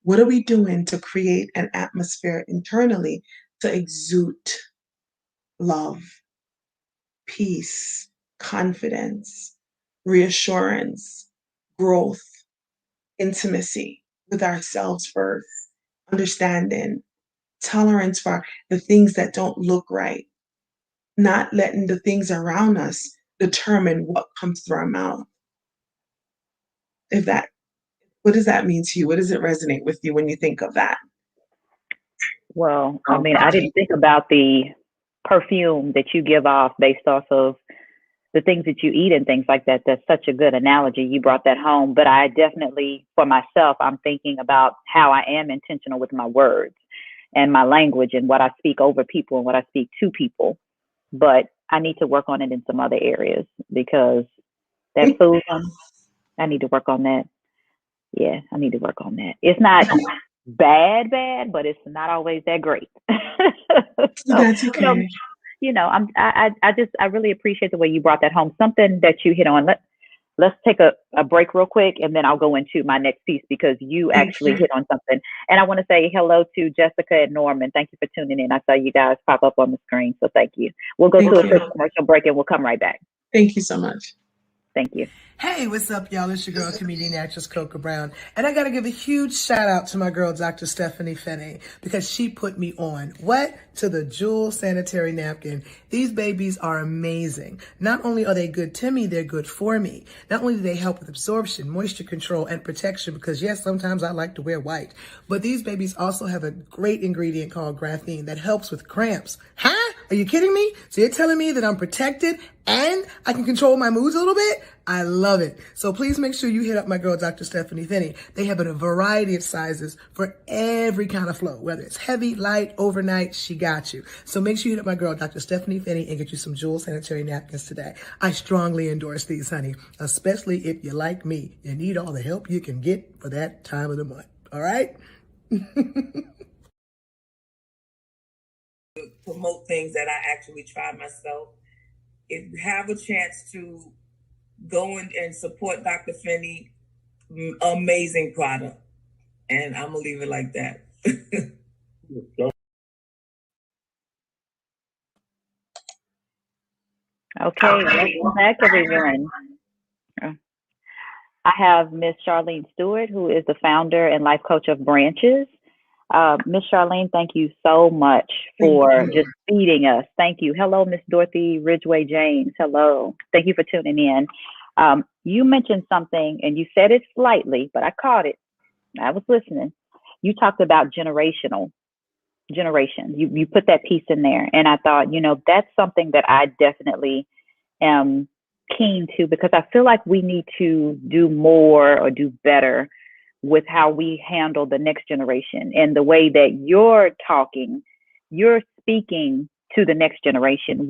What are we doing to create an atmosphere internally to exude love, peace, confidence, reassurance, growth, intimacy with ourselves first, understanding, tolerance for the things that don't look right, not letting the things around us determine what comes through our mouth. If that, what does that mean to you? What does it resonate with you when you think of that? Well, I mean, I didn't think about the perfume that you give off based off of the things that you eat and things like that. That's such a good analogy. You brought that home. But I definitely, for myself, I'm thinking about how I am intentional with my words and my language and what I speak over people and what I speak to people. But I need to work on it in some other areas because that food one, I need to work on that. Yeah, I need to work on that. It's not bad, but it's not always that great. So, That's you know, okay. I really appreciate the way you brought that home. Something that you hit on. Let's take a break real quick and then I'll go into my next piece because you Thank actually you. hit on something. And I want to say hello to Jessica and Norman. Thank you for tuning in. I saw you guys pop up on the screen. So thank you. We'll go to Thank a quick you. commercial break and we'll come right back. Thank you so much. Thank you. Hey, what's up, y'all? It's your girl, comedian actress Coca Brown. And I got to give a huge shout out to my girl, Dr. Stephanie Finney, because she put me on. What? To the Jewel sanitary napkin. These babies are amazing. Not only are they good to me, they're good for me. Not only do they help with absorption, moisture control, and protection, because yes, sometimes I like to wear white, but these babies also have a great ingredient called graphene that helps with cramps. Huh? Are you kidding me? So you're telling me that I'm protected and I can control my moods a little bit? I love it. So please make sure you hit up my girl, Dr. Stephanie Finney. They have a variety of sizes for every kind of flow, whether it's heavy, light, overnight, she got you. So make sure you hit up my girl, Dr. Stephanie Finney, and get you some Jewel sanitary napkins today. I strongly endorse these, honey, especially if you like me. You need all the help you can get for that time of the month. All right? Promote things that I actually try myself. If you have a chance to go and support Dr. Finney, amazing product. And I'm going to leave it like that. Okay, welcome back, everyone. I have Miss Charlene Stewart, who is the founder and life coach of Branches. Miss Charlene, thank you so much for just feeding us. Thank you. Hello, Miss Dorothy Ridgway James. Hello. Thank you for tuning in. You mentioned something, and you said it slightly, but I caught it. I was listening. You talked about generations. You put that piece in there, and I thought, that's something that I definitely am keen to because I feel like we need to do more or do better with how we handle the next generation and the way that you're speaking to the next generation.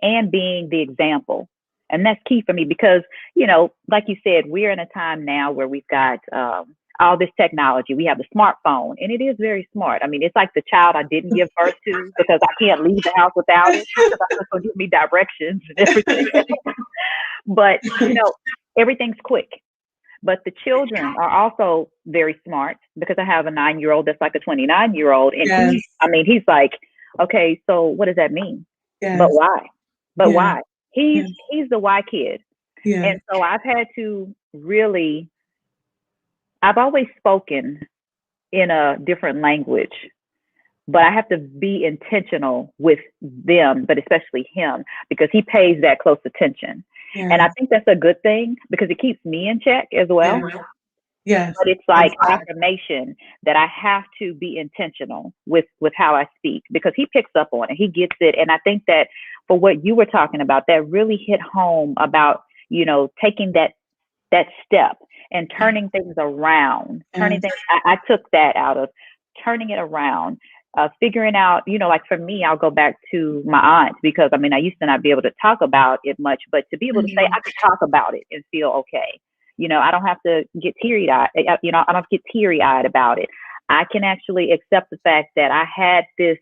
And being the example. And that's key for me because, like you said, we're in a time now where we've got all this technology. We have the smartphone, and it is very smart. I mean, it's like the child I didn't give birth to because I can't leave the house without it because it's going to give me directions and everything. But, everything's quick. But the children are also very smart because I have a 9-year-old that's like a 29-year-old. And Yes. he's like, okay, so what does that mean? Yes. But why? Yeah. Why? He's the why kid. Yeah. And so I've had to I've always spoken in a different language, but I have to be intentional with them, but especially him, because he pays that close attention. Yeah. And I think that's a good thing because it keeps me in check as well. Yeah. Yes. But it's like affirmation that I have to be intentional with how I speak because he picks up on it. He gets it. And I think that for what you were talking about, that really hit home about, taking that step and turning things around. I took that out of turning it around, figuring out, like for me, I'll go back to my aunt because I used to not be able to talk about it much, but to be able to say I can talk about it and feel okay. I don't have to get teary-eyed. I don't get teary-eyed about it. I can actually accept the fact that I had this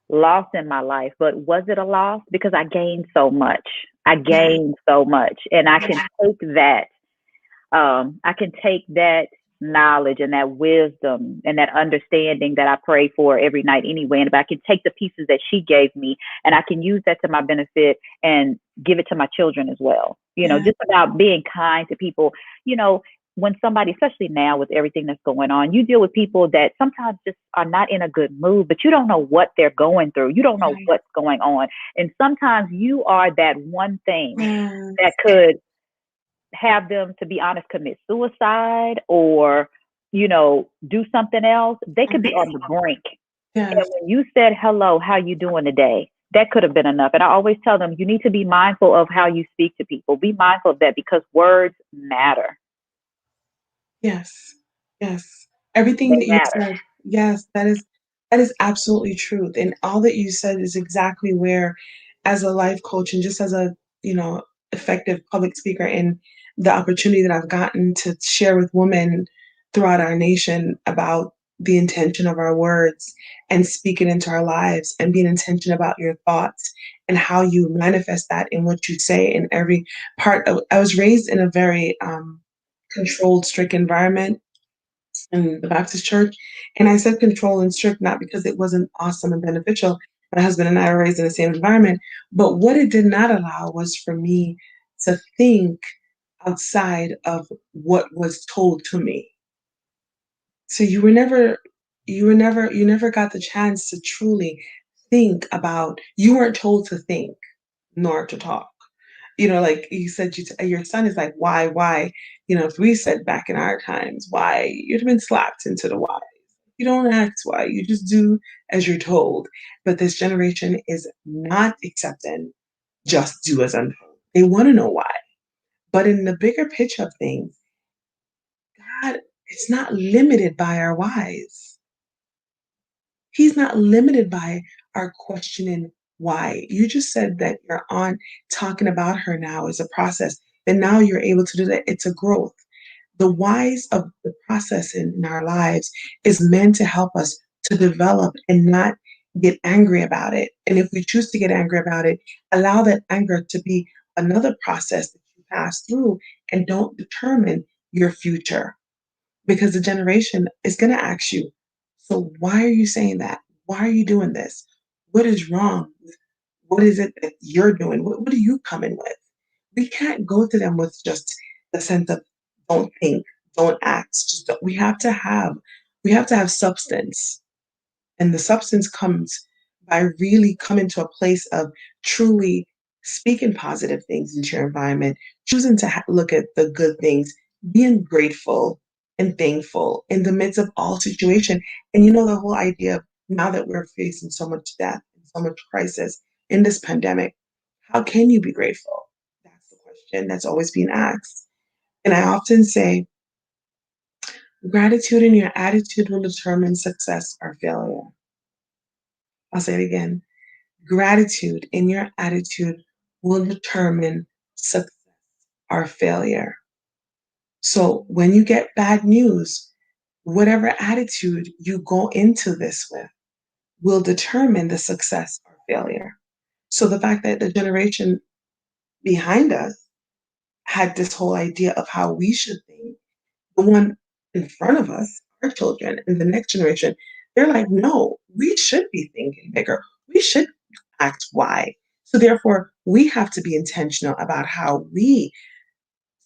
loss in my life, but was it a loss? Because I gained so much I gained so much, and I can take that knowledge and that wisdom and that understanding that I pray for every night anyway. And if I can take the pieces that she gave me and I can use that to my benefit and give it to my children as well. Just about being kind to people, when somebody, especially now with everything that's going on, you deal with people that sometimes just are not in a good mood, but you don't know what they're going through. You don't know what's going on. And sometimes you are that one thing that could have them, to be honest, commit suicide or, do something else. They could be on the brink. Yes. And when you said, hello, how you doing today? That could have been enough. And I always tell them, you need to be mindful of how you speak to people. Be mindful of that because words matter. Yes. Yes. Everything They that you matter. said, yes, that is absolutely truth. And all that you said is exactly where, as a life coach and just as a, effective public speaker and the opportunity that I've gotten to share with women throughout our nation about the intention of our words and speak it into our lives and be an intention about your thoughts and how you manifest that in what you say in every part of. I was raised in a very controlled, strict environment in the Baptist church. And I said control and strict not because it wasn't awesome and beneficial. My husband and I were raised in the same environment. But what it did not allow was for me to think outside of what was told to me. So you never got the chance to truly think about, you weren't told to think nor to talk. Like you said, your son is like, why? If we said back in our times, why, you'd have been slapped into the why. You don't ask why, you just do as you're told. But this generation is not accepting just do as I'm told. They want to know why. But in the bigger picture of things, God is not limited by our whys. He's not limited by our questioning why. You just said that your aunt talking about her now is a process, and now you're able to do that. It's a growth. The whys of the process in our lives is meant to help us to develop and not get angry about it. And if we choose to get angry about it, allow that anger to be another process that you pass through and don't determine your future because the generation is going to ask you, so why are you saying that? Why are you doing this? What is wrong? What is it that you're doing? What are you coming with? We can't go to them with just the sense of don't think, don't act. Just don't. We have to have substance. And the substance comes by really coming to a place of truly speaking positive things into your environment, choosing to look at the good things, being grateful and thankful in the midst of all situation. And the whole idea of now that we're facing so much death and so much crisis in this pandemic, how can you be grateful? That's the question that's always being asked. And I often say, gratitude in your attitude will determine success or failure. I'll say it again. Gratitude in your attitude will determine success or failure. So when you get bad news, whatever attitude you go into this with will determine the success or failure. So the fact that the generation behind us had this whole idea of how we should think, the one in front of us, our children and the next generation, they're like, no, we should be thinking bigger. We should act why. So therefore, we have to be intentional about how we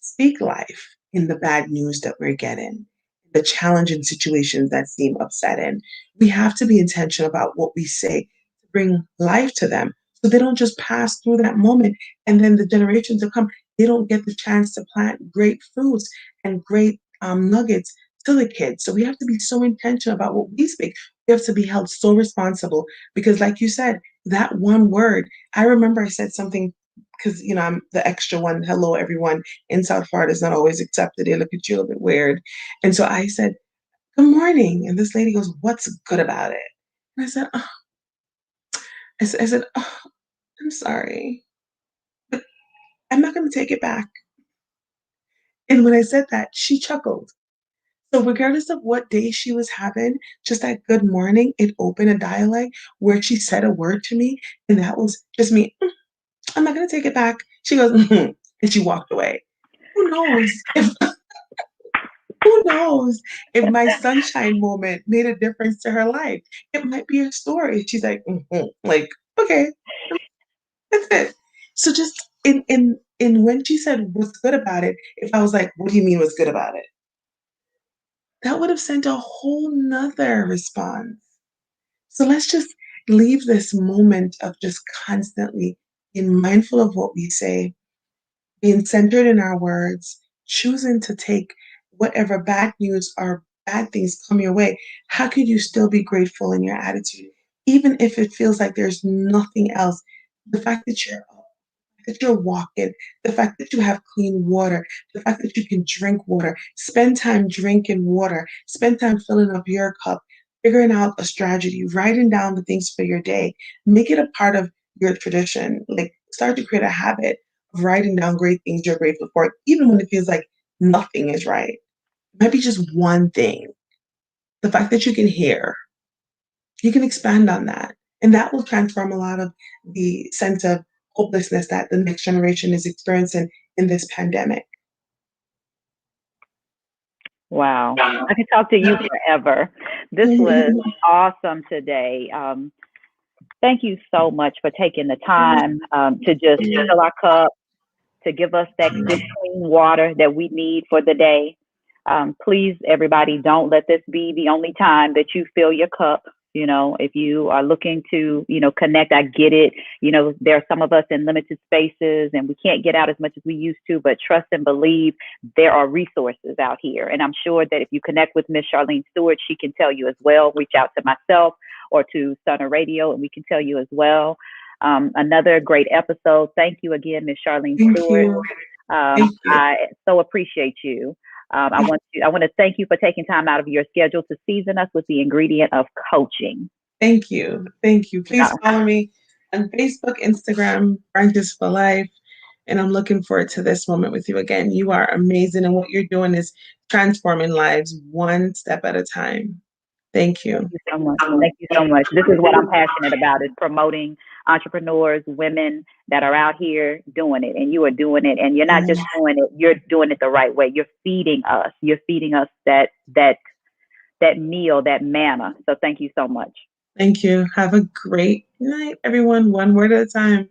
speak life in the bad news that we're getting, the challenging situations that seem upsetting. We have to be intentional about what we say to bring life to them so they don't just pass through that moment and then the generations to come, they don't get the chance to plant great fruits and great nuggets to the kids. So we have to be so intentional about what we speak. We have to be held so responsible because, like you said, that one word, I remember I said something because, I'm the extra one. Hello, everyone in South Florida is not always accepted. They look at you a little bit weird. And so I said, good morning. And this lady goes, what's good about it? And I said, oh. I said, oh, I'm sorry, but I'm not going to take it back. And when I said that, she chuckled. So regardless of what day she was having, just that good morning, it opened a dialect where she said a word to me. And that was just me. I'm not going to take it back. She goes, and she walked away. Who knows if who knows if my sunshine moment made a difference to her life? It might be a story. She's like, like, okay, that's it. So just in when she said what's good about it, if I was like, what do you mean what's good about it? That would have sent a whole nother response. So let's just leave this moment of just constantly being mindful of what we say, being centered in our words, choosing to take whatever bad news or bad things come your way. How could you still be grateful in your attitude? Even if it feels like there's nothing else, the fact that you're up, that you're walking, the fact that you have clean water, the fact that you can drink water, spend time drinking water, spend time filling up your cup, figuring out a strategy, writing down the things for your day, make it a part of your tradition. Like start to create a habit of writing down great things you're grateful for, even when it feels like nothing is right. It might be just one thing. The fact that you can hear, you can expand on that. And that will transform a lot of the sense of hopelessness that the next generation is experiencing in this pandemic. Wow. I could talk to you forever. This was awesome today. Thank you so much for taking the time to just fill our cup, to give us that good clean water that we need for the day. Please, everybody, don't let this be the only time that you fill your cup. You know, if you are looking to, connect, I get it. There are some of us in limited spaces and we can't get out as much as we used to, but trust and believe there are resources out here. And I'm sure that if you connect with Miss Charline Stewart, she can tell you as well. Reach out to myself or to Stunner Radio and we can tell you as well. Another great episode. Thank you again, Miss Charline Stewart. I so appreciate you. I want to thank you for taking time out of your schedule to season us with the ingredient of coaching. Thank you. Thank you. Please follow me on Facebook, Instagram, Branches for Life. And I'm looking forward to this moment with you again. You are amazing. And what you're doing is transforming lives one step at a time. Thank you. Thank you so much. Thank you so much. This is what I'm passionate about, is promoting entrepreneurs, women that are out here doing it. And you are doing it. And you're not just doing it, you're doing it the right way. You're feeding us. You're feeding us that meal, that manna. So thank you so much. Thank you. Have a great night, everyone. One word at a time.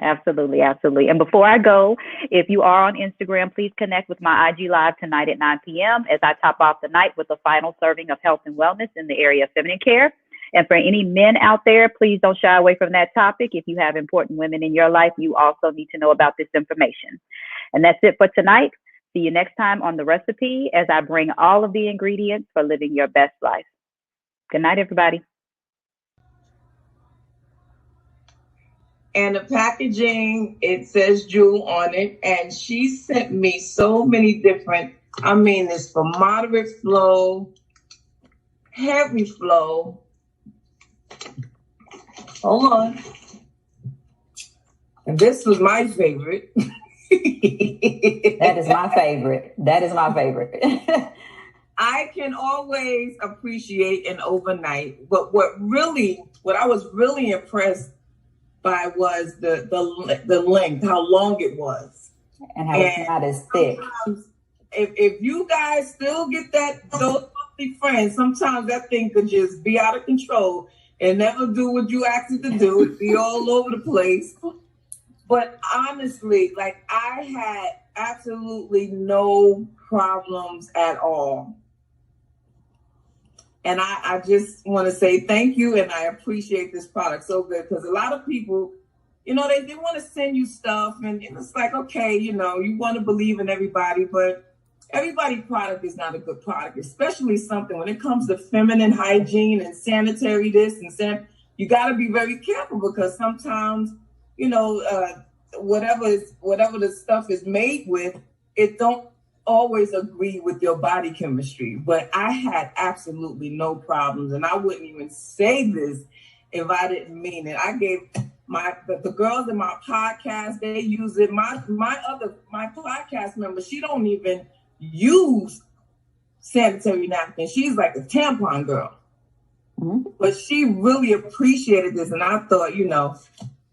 Absolutely, absolutely. And before I go, if you are on Instagram, please connect with my IG Live tonight at 9 p.m. as I top off the night with a final serving of health and wellness in the area of feminine care. And for any men out there, please don't shy away from that topic. If you have important women in your life, you also need to know about this information. And that's it for tonight. See you next time on The Recipe as I bring all of the ingredients for living your best life. Good night, everybody. And the packaging, it says Jewel on it. And she sent me so many different, it's for moderate flow, heavy flow. Hold on. And this was my favorite. That is my favorite. That is my favorite. I can always appreciate an overnight, but what I was really impressed by was the length, how long it was, and how it's not as thick. If you guys still get those healthy friends, sometimes that thing could just be out of control and never do what you asked it to do. It'd be all over the place. But honestly, I had absolutely no problems at all. And I just want to say thank you, and I appreciate this product so good, because a lot of people, they want to send you stuff, and it's like, okay, you want to believe in everybody, but everybody's product is not a good product, especially something when it comes to feminine hygiene and sanitary this and you got to be very careful, because sometimes, whatever the stuff is made with, it don't always agree with your body chemistry. But I had absolutely no problems, and I wouldn't even say this if I didn't mean it. I gave the girls in my podcast, they use it. My podcast member, she don't even use sanitary napkins. She's like a tampon girl. Mm-hmm. But she really appreciated this, and I thought,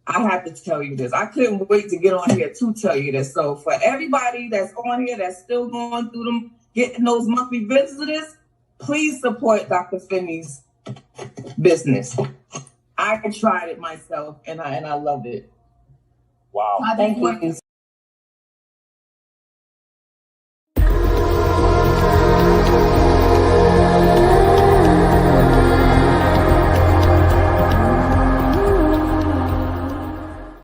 I have to tell you this. I couldn't wait to get on here to tell you this. So for everybody that's on here that's still going through them, getting those monthly visitors, please support Dr. Finney's business. I tried it myself and I loved it. Wow. Thank you